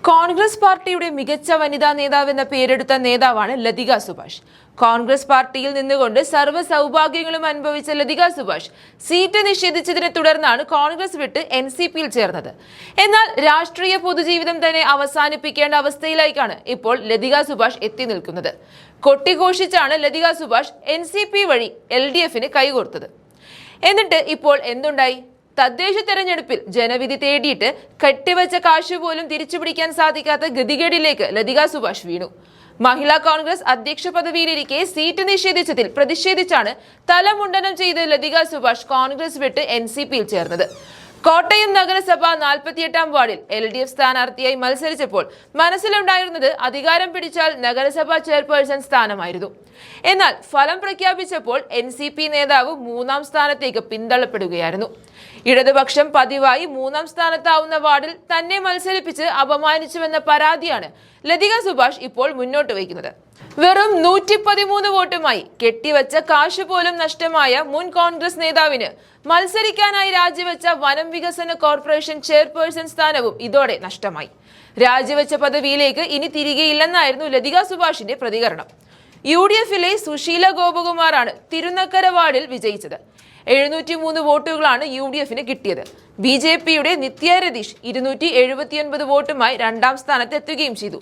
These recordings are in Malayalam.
കോൺഗ്രസ് പാർട്ടിയുടെ മികച്ച വനിതാ നേതാവെന്ന പേരെടുത്ത നേതാവാണ് ലതിക സുഭാഷ്. കോൺഗ്രസ് പാർട്ടിയിൽ നിന്നുകൊണ്ട് സർവ്വ സൗഭാഗ്യങ്ങളും അനുഭവിച്ച ലതിക സുഭാഷ് സീറ്റ് നിഷേധിച്ചതിനെ തുടർന്നാണ് കോൺഗ്രസ് വിട്ട് NCPയിൽ ചേർന്നത്. എന്നാൽ രാഷ്ട്രീയ പൊതുജീവിതം തന്നെ അവസാനിപ്പിക്കേണ്ട അവസ്ഥയിലേക്കാണ് ഇപ്പോൾ ലതിക സുഭാഷ് എത്തി നിൽക്കുന്നത്. കൊട്ടിഘോഷിച്ചാണ് ലതിക സുഭാഷ് NCP വഴി LDFന് കൈകോർത്തത്. എന്നിട്ട് ഇപ്പോൾ എന്തുണ്ടായി? തദ്ദേശ തെരഞ്ഞെടുപ്പിൽ ജനവിധി തേടിയിട്ട് കെട്ടിവെച്ച കാശ് പോലും തിരിച്ചുപിടിക്കാൻ സാധിക്കാത്ത ഗതികേടിലേക്ക് ലതിക സുഭാഷ് വീണു. മഹിളാ കോൺഗ്രസ് അധ്യക്ഷ പദവിയിലിരിക്കെ സീറ്റ് നിഷേധിച്ചതിൽ പ്രതിഷേധിച്ചാണ് തലമുണ്ടനം ചെയ്ത് ലതിക സുഭാഷ് കോൺഗ്രസ് വിട്ട് NCPയിൽ ചേർന്നത്. കോട്ടയം നഗരസഭ 48-ാം വാർഡിൽ LDF സ്ഥാനാർത്ഥിയായി മത്സരിച്ചപ്പോൾ മനസ്സിലുണ്ടായിരുന്നത് അധികാരം പിടിച്ചാൽ നഗരസഭാ ചെയർപേഴ്സൺ സ്ഥാനമായിരുന്നു. എന്നാൽ ഫലം പ്രഖ്യാപിച്ചപ്പോൾ NCP നേതാവ് 3-ാം സ്ഥാനത്തേക്ക് പിന്തള്ളപ്പെടുകയായിരുന്നു. ഇടതുപക്ഷം പതിവായി 3-ാം സ്ഥാനത്താവുന്ന വാർഡിൽ തന്നെ മത്സരിപ്പിച്ച് അപമാനിച്ചുവെന്ന പരാതിയാണ് ലതിക സുഭാഷ് ഇപ്പോൾ മുന്നോട്ട് വയ്ക്കുന്നത്. വെറും 113 വോട്ടുമായി കെട്ടിവെച്ച കാശ് പോലും നഷ്ടമായ മുൻ കോൺഗ്രസ് നേതാവിന് മത്സരിക്കാനായി രാജിവെച്ച വനം വികസന കോർപ്പറേഷൻ ചെയർപേഴ്സൺ സ്ഥാനവും ഇതോടെ നഷ്ടമായി. രാജിവെച്ച പദവിയിലേക്ക് ഇനി തിരികെയില്ലെന്നായിരുന്നു ലതിക സുഭാഷിന്റെ പ്രതികരണം. UDFിലെ സുശീല ഗോപകുമാറാണ് തിരുനക്കര വാർഡിൽ വിജയിച്ചത്. 703 വോട്ടുകളാണ് UDFന് കിട്ടിയത്. BJPയുടെ നിത്യ രതീഷ് 279 വോട്ടുമായി 2-ാം സ്ഥാനത്ത് എത്തുകയും ചെയ്തു.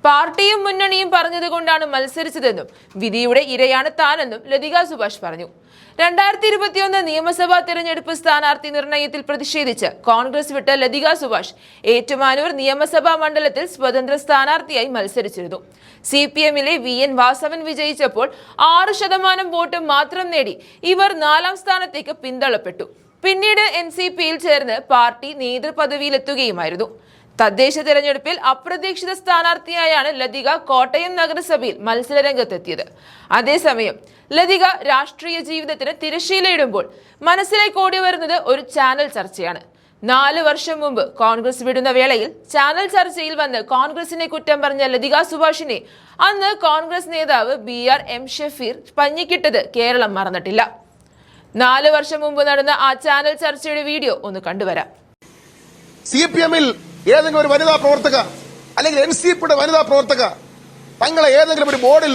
പാർട്ടിയും മുന്നണിയും പറഞ്ഞതുകൊണ്ടാണ് മത്സരിച്ചതെന്നും വിധിയുടെ ഇരയാണ് താനെന്നും ലതിക സുഭാഷ് പറഞ്ഞു. 2021 നിയമസഭാ തെരഞ്ഞെടുപ്പ് സ്ഥാനാർത്ഥി നിർണയത്തിൽ പ്രതിഷേധിച്ച് കോൺഗ്രസ് വിട്ട ലതിക സുഭാഷ് ഏറ്റുമാനൂർ നിയമസഭാ മണ്ഡലത്തിൽ സ്വതന്ത്ര സ്ഥാനാർത്ഥിയായി മത്സരിച്ചിരുന്നു. CPMലെ VN വാസവൻ വിജയിച്ചപ്പോൾ 6% വോട്ട് മാത്രം നേടി ഇവർ 4-ാം സ്ഥാനത്തേക്ക് പിന്തള്ളപ്പെട്ടു. പിന്നീട് NCPയിൽ ചേർന്ന് പാർട്ടി നേതൃപദവിയിലെത്തുകയുമായിരുന്നു. തദ്ദേശ തെരഞ്ഞെടുപ്പിൽ അപ്രതീക്ഷിത സ്ഥാനാർത്ഥിയായാണ് ലതിക കോട്ടയം നഗരസഭയിൽ മത്സരരംഗത്തെത്തിയത്. അതേസമയം ലതിക രാഷ്ട്രീയ ജീവിതത്തിന് തിരശ്ശീലയിടുമ്പോൾ മനസ്സിലേക്ക് ഓടി വരുന്നത് ഒരു ചാനൽ ചർച്ചയാണ്. 4 വർഷം മുമ്പ് കോൺഗ്രസ് വിടുന്ന വേളയിൽ ചാനൽ ചർച്ചയിൽ വന്ന് കോൺഗ്രസിനെ കുറ്റം പറഞ്ഞ ലതിക സുഭാഷിനെ അന്ന് കോൺഗ്രസ് നേതാവ് BR M ഷഫീർ പഞ്ഞിക്കിട്ടത് കേരളം മറന്നിട്ടില്ല. 4 വർഷം മുമ്പ് നടന്ന ആ ചാനൽ ചർച്ചയുടെ വീഡിയോ ഒന്ന് കണ്ടുവരാം. CPMൽ ഏതെങ്കിലും ഒരു വനിതാ പ്രവർത്തക അല്ലെങ്കിൽ NCPയുടെ വനിതാ പ്രവർത്തക തങ്ങളെ ഏതെങ്കിലും ഒരു ബോർഡിൽ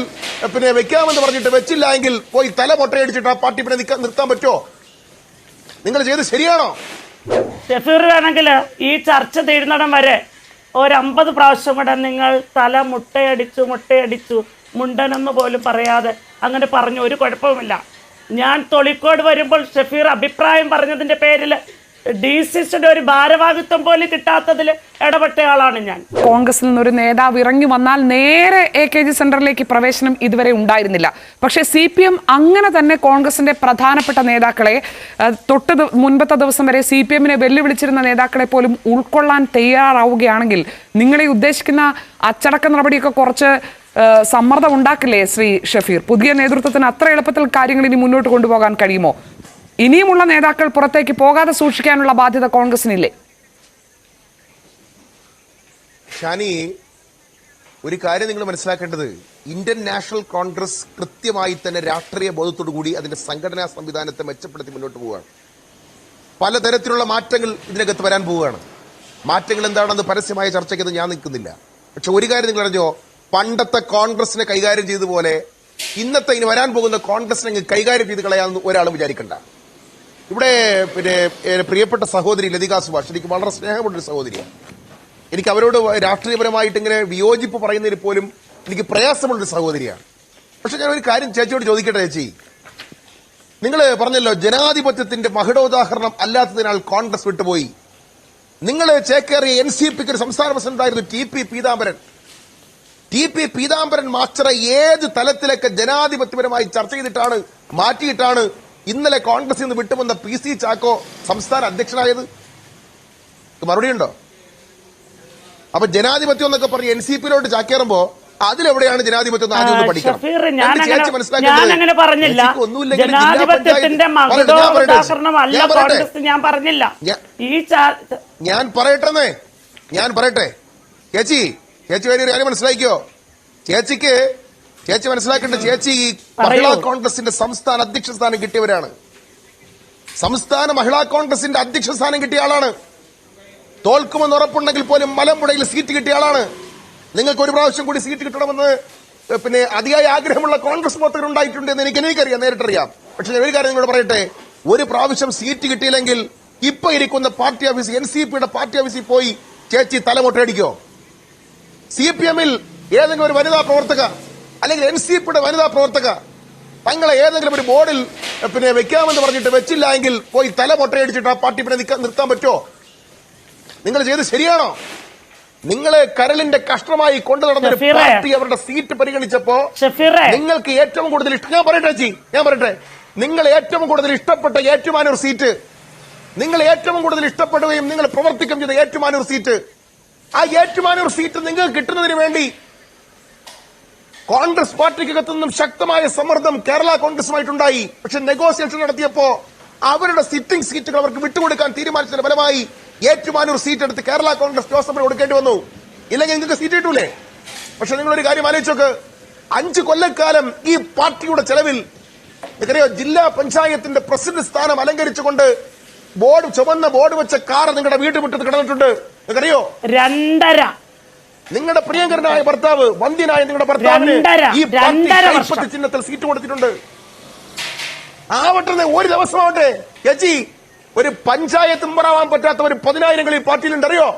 വെക്കാമെന്ന് പറഞ്ഞിട്ട് വെച്ചില്ല എങ്കിൽ പോയി തല മൊട്ടയടിച്ചിട്ട് ആ പാർട്ടി നിർത്താൻ പറ്റുമോ? നിങ്ങൾ ചെയ്ത് ശരിയാണോ? ഷഫീർ ആണെങ്കിൽ ഈ ചർച്ച തീരുന്നിടം വരെ ഒരു 50 പ്രാവശ്യം കൂടെ നിങ്ങൾ തല മുട്ടയടിച്ചു മുണ്ടനെന്ന് പോലും പറയാതെ അങ്ങനെ പറഞ്ഞു. ഒരു കുഴപ്പവുമില്ല. ഞാൻ തൊളിക്കോട് വരുമ്പോൾ ഷഫീർ അഭിപ്രായം പറഞ്ഞതിന്റെ പേരിൽ DCസിയുടെ ഒരു ഭാരവാഹിത്വം പോലും കിട്ടാത്തതിൽ ഇടപെട്ടയാളാണ് ഞാൻ. കോൺഗ്രസിൽ നിന്നൊരു നേതാവ് ഇറങ്ങി വന്നാൽ നേരെ AKG സെന്ററിലേക്ക് പ്രവേശനം ഇതുവരെ ഉണ്ടായിരുന്നില്ല. പക്ഷേ CPM അങ്ങനെ തന്നെ കോൺഗ്രസിന്റെ പ്രധാനപ്പെട്ട നേതാക്കളെ മുൻപത്തെ ദിവസം വരെ CPMനെ വെല്ലുവിളിച്ചിരുന്ന നേതാക്കളെ പോലും ഉൾക്കൊള്ളാൻ തയ്യാറാവുകയാണെങ്കിൽ നിങ്ങളെ ഉദ്ദേശിക്കുന്ന അച്ചടക്ക നടപടിയൊക്കെ കുറച്ച് സമ്മർദ്ദം ഉണ്ടാക്കില്ലേ ശ്രീ ഷഫീർ? പുതിയ നേതൃത്വത്തിന് അത്ര എളുപ്പത്തിൽ കാര്യങ്ങൾ ഇനി മുന്നോട്ട് കൊണ്ടുപോകാൻ കഴിയുമോ? ഇനിയുമുള്ള നേതാക്കൾ പുറത്തേക്ക് പോകാതെ സൂക്ഷിക്കാനുള്ള ബാധ്യത കോൺഗ്രസിനില്ലേ? ഷാനി, ഒരു കാര്യം നിങ്ങൾ മനസ്സിലാക്കേണ്ടത്, ഇന്ത്യൻ നാഷണൽ കോൺഗ്രസ് കൃത്യമായി തന്നെ രാഷ്ട്രീയ ബോധത്തോടു കൂടി അതിന്റെ സംഘടനാ സംവിധാനത്തെ മെച്ചപ്പെടുത്തി മുന്നോട്ട് പോവുകയാണ്. പലതരത്തിലുള്ള മാറ്റങ്ങൾ ഇതിനകത്ത് വരാൻ പോവുകയാണ്. മാറ്റങ്ങൾ എന്താണെന്ന് പരസ്യമായ ചർച്ചയ്ക്ക് ഞാൻ നിൽക്കുന്നില്ല. പക്ഷെ ഒരു കാര്യം നിങ്ങൾ അറിഞ്ഞോ? പണ്ടത്തെ കോൺഗ്രസിനെ കൈകാര്യം ചെയ്തതുപോലെ ഇന്നത്തെ ഇനി വരാൻ പോകുന്ന കോൺഗ്രസിനെ കൈകാര്യം ചെയ്ത് കളയാമെന്ന് ഒരാളും വിചാരിക്കണ്ട. ഇവിടെ പ്രിയപ്പെട്ട സഹോദരി ലതിക സുഭാഷ് എനിക്ക് വളരെ സ്നേഹമുള്ളൊരു സഹോദരിയാണ്. എനിക്ക് അവരോട് രാഷ്ട്രീയപരമായിട്ട് ഇങ്ങനെ വിയോജിപ്പ് പറയുന്നതിൽ പോലും എനിക്ക് പ്രയാസമുള്ളൊരു സഹോദരിയാണ്. പക്ഷെ ഞാൻ ഒരു കാര്യം ചേച്ചിയോട് ചോദിക്കട്ടെ. ചേച്ചി, നിങ്ങൾ പറഞ്ഞല്ലോ ജനാധിപത്യത്തിന്റെ മഹിടോദാഹരണം അല്ലാത്തതിനാൽ കോൺഗ്രസ് വിട്ടുപോയി. നിങ്ങൾ ചേക്കേറിയ NCPക്ക് ഒരു സംസ്ഥാന പ്രസിഡന്റായിരുന്നു TP പീതാംബരൻ മാസ്റ്ററെ ഏത് തലത്തിലൊക്കെ ജനാധിപത്യപരമായി ചർച്ച ചെയ്തിട്ടാണ് മാറ്റിയിട്ടാണ് ഇന്നലെ കോൺഗ്രസിൽ നിന്ന് വിട്ടുവന്ന PC ചാക്കോ സംസ്ഥാന അധ്യക്ഷനായത്? മറുപടിയുണ്ടോ? അപ്പൊ ജനാധിപത്യം എന്നൊക്കെ പറഞ്ഞ് NCPയിലോട്ട് ചാക്കേറുമ്പോ അതിലെവിടെയാണ് ജനാധിപത്യം? ആദ്യം ഒന്ന് പഠിക്കണം. ഞാൻ പറയട്ടെ ചേച്ചി വലിയൊരു കാര്യം മനസ്സിലാക്കിയോ? ചേച്ചി മനസ്സിലാക്കേണ്ട, ചേച്ചി മഹിളാ കോൺഗ്രസിന്റെ സംസ്ഥാന അധ്യക്ഷ സ്ഥാനം കിട്ടിയവരാണ്. സംസ്ഥാന മഹിളാ കോൺഗ്രസിന്റെ അധ്യക്ഷ സ്ഥാനം കിട്ടിയ ആളാണ്. തോൽക്കുമെന്ന് ഉറപ്പുണ്ടെങ്കിൽ പോലും മലമ്പുഴയിൽ സീറ്റ് കിട്ടിയ ആളാണ്. നിങ്ങൾക്ക് ഒരു പ്രാവശ്യം കൂടി സീറ്റ് കിട്ടണമെന്ന് പിന്നെ അതിയായ ആഗ്രഹമുള്ള കോൺഗ്രസ് പ്രവർത്തകർ ഉണ്ടായിട്ടുണ്ട് എന്ന് എനിക്കറിയാം, നേരിട്ടറിയാം. പക്ഷെ ഞാൻ ഒരു കാര്യം നിങ്ങളോട് പറയട്ടെ, ഒരു പ്രാവശ്യം സീറ്റ് കിട്ടിയില്ലെങ്കിൽ ഇപ്പൊ ഇരിക്കുന്ന പാർട്ടി ഓഫീസ് NCPയുടെ പാർട്ടി ഓഫീസിൽ പോയി ചേച്ചി തലമുട്ടയടിക്കോ? CPMൽ ഏതെങ്കിലും ഒരു വനിതാ പ്രവർത്തക അല്ലെങ്കിൽ NCPയുടെ വനിതാ പ്രവർത്തക തങ്ങളെ ഏതെങ്കിലും ഒരു ബോർഡിൽ പിന്നെ വെക്കാമെന്ന് പറഞ്ഞിട്ട് വെച്ചില്ല എങ്കിൽ പോയി തലമുട്ടയടിച്ചിട്ട് ആ പാർട്ടി പിന്നെ നിർത്താൻ പറ്റുമോ? നിങ്ങൾ ചെയ്ത് ശരിയാണോ? നിങ്ങളെ കരളിന്റെ കഷ്ടമായി കൊണ്ടു നടന്ന പാർട്ടി അവരുടെ സീറ്റ് പരിഗണിച്ചപ്പോ നിങ്ങൾക്ക് ഏറ്റവും കൂടുതൽ ഞാൻ പറയട്ടെ നിങ്ങൾ ഏറ്റവും കൂടുതൽ ഇഷ്ടപ്പെട്ട ഏറ്റുമാനൂർ സീറ്റ്, നിങ്ങൾ ഏറ്റവും കൂടുതൽ ഇഷ്ടപ്പെടുകയും നിങ്ങൾ പ്രവർത്തിക്കുകയും ചെയ്ത ഏറ്റുമാനൂർ സീറ്റ്, ആ ഏറ്റുമാനൂർ സീറ്റ് നിങ്ങൾക്ക് കിട്ടുന്നതിന് വേണ്ടി കോൺഗ്രസ് പാർട്ടിക്കകത്തു നിന്നും ശക്തമായ സമ്മർദ്ദം കേരള കോൺഗ്രസുമായിട്ടുണ്ടായി. പക്ഷെ നെഗോസിയേഷൻ നടത്തിയപ്പോ അവരുടെ സിറ്റിംഗ് സീറ്റുകൾ അവർക്ക് വിട്ടുകൊടുക്കാൻ തീരുമാനിച്ചതിന്റെ ഫലമായി ഏറ്റുമാനൂർ സീറ്റ് എടുത്ത് കേരള കോൺഗ്രസ് ജോസഫിന് കൊടുക്കേണ്ടി വന്നു. ഇല്ലെങ്കിൽ നിങ്ങൾക്ക് സീറ്റ് കിട്ടൂലേ? പക്ഷെ നിങ്ങളൊരു കാര്യം ആലോചിച്ചോക്ക്, 5 കൊല്ലക്കാലം ഈ പാർട്ടിയുടെ ചെലവിൽ നിങ്ങൾക്കറിയോ, ജില്ലാ പഞ്ചായത്തിന്റെ പ്രസിഡന്റ് സ്ഥാനം അലങ്കരിച്ചുകൊണ്ട് ചുവന്ന ബോർഡ് വെച്ച കാർ നിങ്ങളുടെ വീട്ടുമുറ്റത്ത് കിടന്നിട്ടുണ്ട്. നിങ്ങൾക്കറിയോ, 2.5 നിങ്ങളുടെ പ്രിയങ്കരനായ ഭർത്താവ്, വന്ധ്യനായ നിങ്ങളുടെ ഭർത്താവിന് ഈ പാർട്ടി ചിഹ്നത്തിൽ സീറ്റ് കൊടുത്തിട്ടുണ്ട്. ആവട്ടെ, ഒരു ദിവസമാവട്ടെ ചേച്ചി, ഒരു പഞ്ചായത്ത് മെമ്പറാവാൻ പറ്റാത്ത ഒരു 10,000 ഈ പാർട്ടിയിലുണ്ടറിയോ?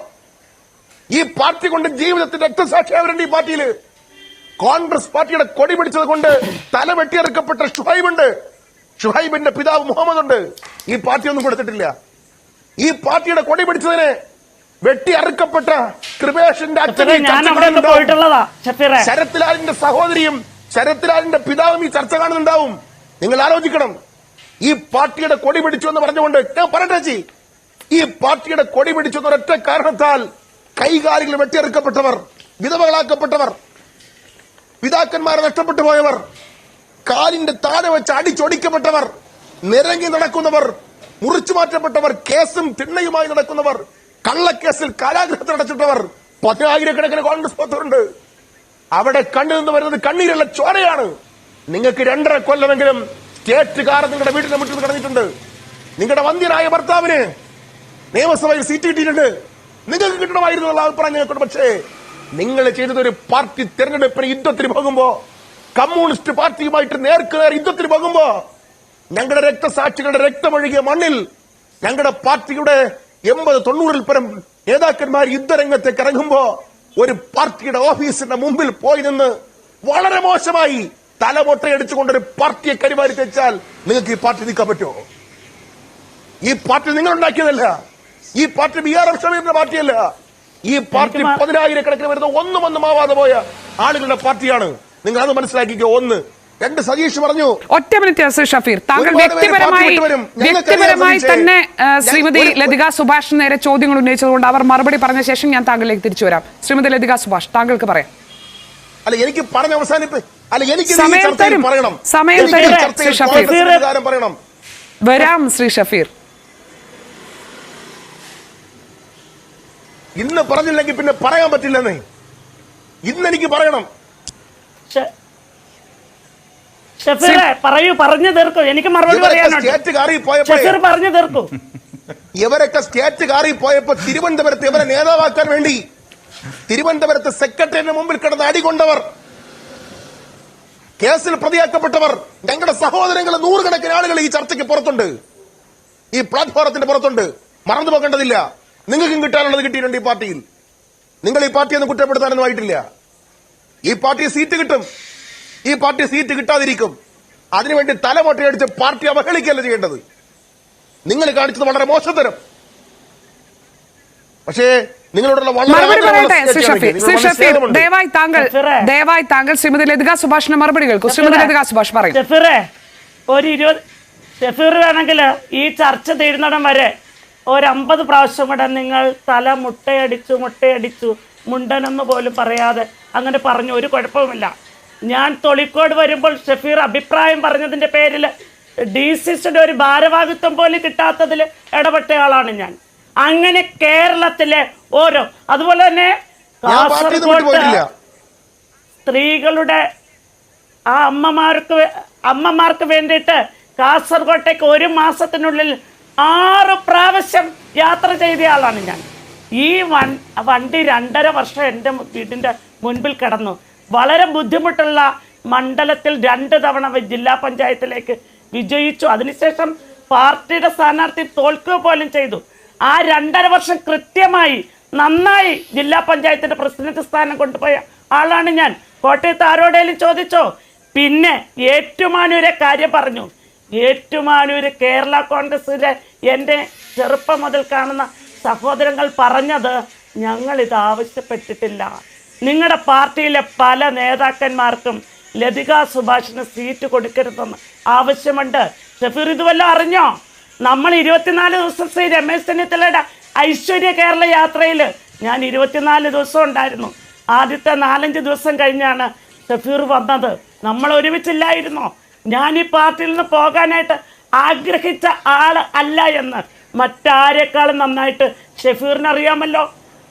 ഈ പാർട്ടി കൊണ്ട് ജീവിതത്തിന്റെ രക്തസാക്ഷിയാവരുണ്ട്. ഈ പാർട്ടിയിൽ കോൺഗ്രസ് പാർട്ടിയുടെ കൊടി പിടിച്ചത് കൊണ്ട് തല വെട്ടിയെറുക്കപ്പെട്ട ഷുഹൈബുണ്ട്, ഷുഹൈബിന്റെ പിതാവ് മുഹമ്മദ് ഉണ്ട്. ഈ പാർട്ടി ഒന്നും കൊടുത്തിട്ടില്ല. ഈ പാർട്ടിയുടെ കൊടി പിടിച്ചതിന് വെട്ടിയറുക്കപ്പെട്ട കൃപേഷിന്റെ ശരത്ലാലിന്റെ സഹോദരിയും ശരത്ലാലിന്റെ പിതാവും ഈ ചർച്ച കാണുന്നുണ്ടാവും. നിങ്ങൾ ആലോചിക്കണം. ഈ പാർട്ടിയുടെ കൊടി പിടിച്ചു എന്ന് പറഞ്ഞുകൊണ്ട് ഞാൻ പറയട്ടെ, ഈ പാർട്ടിയുടെ കൊടി പിടിച്ചു എന്നൊരൊറ്റ കാരണത്താൽ കൈകാലുകൾ വെട്ടിയെറുക്കപ്പെട്ടവർ, വിധവകളാക്കപ്പെട്ടവർ, പിതാക്കന്മാരെ നഷ്ടപ്പെട്ടു പോയവർ, കാലിന്റെ താഴെ വെച്ച് അടിച്ചൊടിക്കപ്പെട്ടവർ, നിരങ്ങി നടക്കുന്നവർ, മുറിച്ചു മാറ്റപ്പെട്ടവർ, കേസും തിണ്ണയുമായി നടക്കുന്നവർ, കള്ളക്കേസിൽ കാരാഗ്രഹത്തിൽ അടച്ചിട്ടവർ 10,000 കോൺഗ്രസ് പ്രവർത്തകരുണ്ട്. അവിടെ കണ്ണു നിന്ന് വരുന്നത് കണ്ണീരുള്ള ചോരയാണ്. നിങ്ങൾക്ക് 2.5 കൊല്ലമെങ്കിലും സ്റ്റേറ്റ് കാർ നിങ്ങളുടെ വീട്ടിന്റെ മുറ്റിൽ കിടന്നിട്ടുണ്ട്. നിങ്ങളുടെ വന്ധ്യനായ ഭർത്താവിന് നിയമസഭയിൽ സീറ്റ് കിട്ടിയിട്ടുണ്ട്. നിങ്ങൾക്ക് കിട്ടണമായിരുന്നു എന്നുള്ള അഭിപ്രായം ഞങ്ങൾക്കുണ്ട്. പക്ഷേ നിങ്ങൾ ചെയ്തത് ഒരു പാർട്ടി തെരഞ്ഞെടുപ്പിന് യുദ്ധത്തിന് പോകുമ്പോ, കമ്മ്യൂണിസ്റ്റ് പാർട്ടിയുമായിട്ട് നേർക്കുനേർ യുദ്ധത്തിന് പോകുമ്പോ, ഞങ്ങളുടെ രക്തസാക്ഷികളുടെ രക്തമൊഴുകിയ മണ്ണിൽ ഞങ്ങളുടെ പാർട്ടിയുടെ 80-90 പരം നേതാക്കന്മാർ യുദ്ധരംഗത്തേക്ക് ഇറങ്ങുമ്പോ ഒരു പാർട്ടിയുടെ ഓഫീസിന്റെ മുമ്പിൽ പോയി നിന്ന് വളരെ മോശമായി തലമൊട്ടയടിച്ചുകൊണ്ടൊരു പാർട്ടിയെ കരിമാരി തെച്ചാൽ നിങ്ങൾക്ക് ഈ പാർട്ടി നിൽക്കാൻ പറ്റുമോ? ഈ പാർട്ടി നിങ്ങൾ ഉണ്ടാക്കിയതല്ല. ഈ പാർട്ടി BRM ഷമീറിന്റെ പാർട്ടിയല്ല. ഈ പാർട്ടി 10,000 വരുന്ന ഒന്നും ആവാതെ പോയ ആളുകളുടെ പാർട്ടിയാണ്. നിങ്ങൾ അത് മനസ്സിലാക്കിക്കോ. 1. 2, സതീഷ് പറഞ്ഞു. ഒറ്റ മിനിറ്റ് ശ്രീ ഷഫീർ, താങ്കൾ വ്യക്തിപരമായി തന്നെ ശ്രീമതി ലതിക സുഭാഷിന് നേരെ ചോദ്യങ്ങൾ ഉന്നയിച്ചതുകൊണ്ട് അവർ മറുപടി പറഞ്ഞ ശേഷം ഞാൻ താങ്കളിലേക്ക് തിരിച്ചു വരാം. ശ്രീമതി ലതിക സുഭാഷ്, താങ്കൾക്ക് പറയാം. അല്ല, എനിക്ക് പറഞ്ഞ അവസാനിപ്പ് സമയം തരും വരാം ശ്രീ ഷഫീർ. ഇന്ന് പറഞ്ഞില്ലെങ്കിൽ പിന്നെ പറയാൻ പറ്റില്ലെന്നേ. ഇന്ന് എനിക്ക് പറയണം. പറയൂ, പറഞ്ഞു തീർക്കൂ. എനിക്ക് മറുപടി പറയാനുണ്ട്. ഇവരൊക്കെ സ്റ്റേറ്റ് കാറിൽ പോയപ്പോ തിരുവനന്തപുരത്ത് ഇവരെ നേതാവാക്കാൻ വേണ്ടി തിരുവനന്തപുരത്ത് സെക്രട്ടറിയുടെ മുമ്പിൽ കിടന്ന് അടികൊണ്ടവർ, കേസിൽ പ്രതിയാക്കപ്പെട്ടവർ, ഞങ്ങളുടെ സഹോദരങ്ങൾ 100 ആളുകൾ ഈ ചർച്ചയ്ക്ക് പുറത്തുണ്ട്, ഈ പ്ലാറ്റ്ഫോറത്തിന്റെ പുറത്തുണ്ട്. മറന്നു പോകേണ്ടതില്ല. നിങ്ങൾക്കും കിട്ടാനുള്ളത് കിട്ടിയിട്ടുണ്ട്. ഈ പാർട്ടിയിൽ നിങ്ങൾ ഈ പാർട്ടിയൊന്നും കുറ്റപ്പെടുത്താനൊന്നും ആയിട്ടില്ല. ഈ പാർട്ടി സീറ്റ് കിട്ടും. ഈ പാർട്ടി സീറ്റ് കിട്ടാതിരിക്കും. അതിനുവേണ്ടി തലമൊട്ടയടിച്ച് പാർട്ടി അവഹേളിക്കല്ല ചെയ്യേണ്ടത്. നിങ്ങൾ കാണിച്ചത് വളരെ മോശത്തരം. പക്ഷേ നിങ്ങളോടുള്ള ദയവായി താങ്കൾ ശ്രീമതി ലതിക സുഭാഷിന്റെ മറുപടി കേൾക്കൂ. ശ്രീമതി ലതിക സുഭാഷ് പറയും. ഷഫീർ വേണമെങ്കിൽ ഈ ചർച്ച തീരുന്നിടം വരെ 50 പ്രാവശ്യം കൂടെ നിങ്ങൾ തല മുട്ടയടിച്ചു മുണ്ടനെന്ന് പോലും പറയാതെ അങ്ങനെ പറഞ്ഞു. ഒരു കുഴപ്പവുമില്ല. ഞാൻ തൊളിക്കോട് വരുമ്പോൾ ഷഫീർ അഭിപ്രായം പറഞ്ഞതിന്റെ പേരിൽ DCCയുടെ ഒരു ഭാരവാഹിത്വം പോലും കിട്ടാത്തതിൽ ഇടപെട്ടയാളാണ് ഞാൻ. അങ്ങനെ കേരളത്തിലെ അതുപോലെ തന്നെ കാസർഗോഡ് സ്ത്രീകളുടെ ആ അമ്മമാർക്ക് വേണ്ടിയിട്ട് കാസർഗോട്ടേക്ക് 1 മാസത്തിനുള്ളിൽ 6 പ്രാവശ്യം യാത്ര ചെയ്തയാളാണ് ഞാൻ. ഈ വണ്ടി 2.5 വർഷം എൻ്റെ വീടിൻ്റെ മുൻപിൽ കിടന്നു. വളരെ ബുദ്ധിമുട്ടുള്ള മണ്ഡലത്തിൽ 2 തവണ ജില്ലാ പഞ്ചായത്തിലേക്ക് വിജയിച്ചു. അതിനുശേഷം പാർട്ടിയുടെ സ്ഥാനാർത്ഥി തോൽക്കുക പോലും ചെയ്തു. ആ 2.5 വർഷം കൃത്യമായി നന്നായി ജില്ലാ പഞ്ചായത്തിന്റെ പ്രസിഡന്റ് സ്ഥാനം കൊണ്ടുപോയ ആളാണ് ഞാൻ. കോട്ടയത്ത് ആരോടേലും ചോദിച്ചോ? പിന്നെ ഏറ്റുമാനൂരെ കാര്യം പറഞ്ഞു. ഏറ്റുമാനൂര് കേരള കോൺഗ്രസിലെ എൻ്റെ ചെറുപ്പം മുതൽ കാണുന്ന സഹോദരങ്ങൾ പറഞ്ഞത്, ഞങ്ങളിത് ആവശ്യപ്പെട്ടിട്ടില്ല. നിങ്ങളുടെ പാർട്ടിയിലെ പല നേതാക്കന്മാർക്കും ലതിക സുഭാഷിന് സീറ്റ് കൊടുക്കരുതെന്ന് ആവശ്യമുണ്ട്. ഷഫീർ ഇതുവല്ലോ അറിഞ്ഞോ? നമ്മൾ 24 ദിവസം ശ്രീ രമേശ് ചെന്നിത്തലയുടെ ഐശ്വര്യ കേരള യാത്രയിൽ ഞാൻ 24 ദിവസം ഉണ്ടായിരുന്നു. ആദ്യത്തെ 4-5 ദിവസം കഴിഞ്ഞാണ് ഷഫീർ വന്നത്. നമ്മൾ ഒരുമിച്ചില്ലായിരുന്നോ? ഞാൻ ഈ പാർട്ടിയിൽ നിന്ന് പോകാനായിട്ട് ആഗ്രഹിച്ച ആൾ അല്ല എന്ന് മറ്റാരെക്കാളും നന്നായിട്ട് ഷഫീറിന് അറിയാമല്ലോ.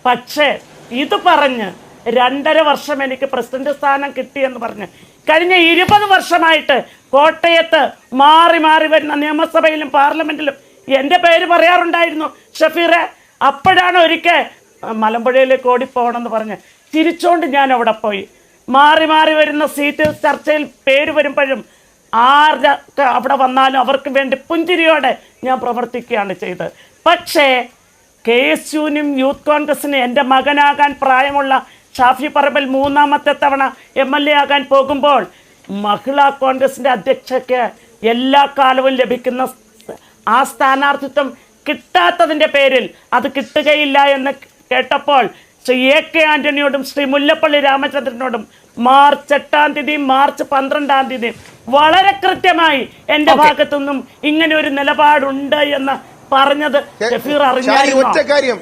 പക്ഷേ ഇത് പറഞ്ഞ് 2.5 വർഷം എനിക്ക് പ്രസിഡന്റ് സ്ഥാനം കിട്ടിയെന്ന് പറഞ്ഞ് കഴിഞ്ഞ 20 വർഷമായിട്ട് കോട്ടയത്ത് മാറി മാറി വരുന്ന നിയമസഭയിലും പാർലമെന്റിലും എൻ്റെ പേര് പറയാറുണ്ടായിരുന്നു ഷഫീറെ. അപ്പോഴാണ് ഒരിക്കൽ മലമ്പുഴയിലേക്ക് ഓടിപ്പോകണമെന്ന് പറഞ്ഞ് ചിരിച്ചോണ്ട് ഞാൻ അവിടെ പോയി. മാറി മാറി വരുന്ന സീറ്റ് ചർച്ചയിൽ പേര് വരുമ്പോഴും ആരൊക്കെ അവിടെ വന്നാലും അവർക്ക് വേണ്ടി പുഞ്ചിരിയോടെ ഞാൻ പ്രവർത്തിക്കുകയാണ് ചെയ്തത്. പക്ഷേ KSUവിനും യൂത്ത് കോൺഗ്രസിനും എൻ്റെ മകനാകാൻ പ്രായമുള്ള ഷാഫി പറമ്പിൽ 3ാമത്തെ തവണ MLA ആകാൻ പോകുമ്പോൾ മഹിളാ കോൺഗ്രസിൻ്റെ അധ്യക്ഷയ്ക്ക് എല്ലാ കാലവും ലഭിക്കുന്ന ആ സ്ഥാനാർത്ഥിത്വം കിട്ടാത്തതിൻ്റെ പേരിൽ അത് കിട്ടുകയില്ല എന്ന് കേട്ടപ്പോൾ ശ്രീ AK ആന്റണിയോടും ശ്രീ മുല്ലപ്പള്ളി രാമചന്ദ്രനോടും മാർച്ച് 8-ാം തീയതിയും മാർച്ച് 12-ാം തീയതിയും വളരെ കൃത്യമായി എൻ്റെ ഭാഗത്തുനിന്നും ഇങ്ങനെ ഒരു നിലപാടുണ്ട് എന്ന് പറഞ്ഞത് ഷഫീർ അറിഞ്ഞായിരുന്നു.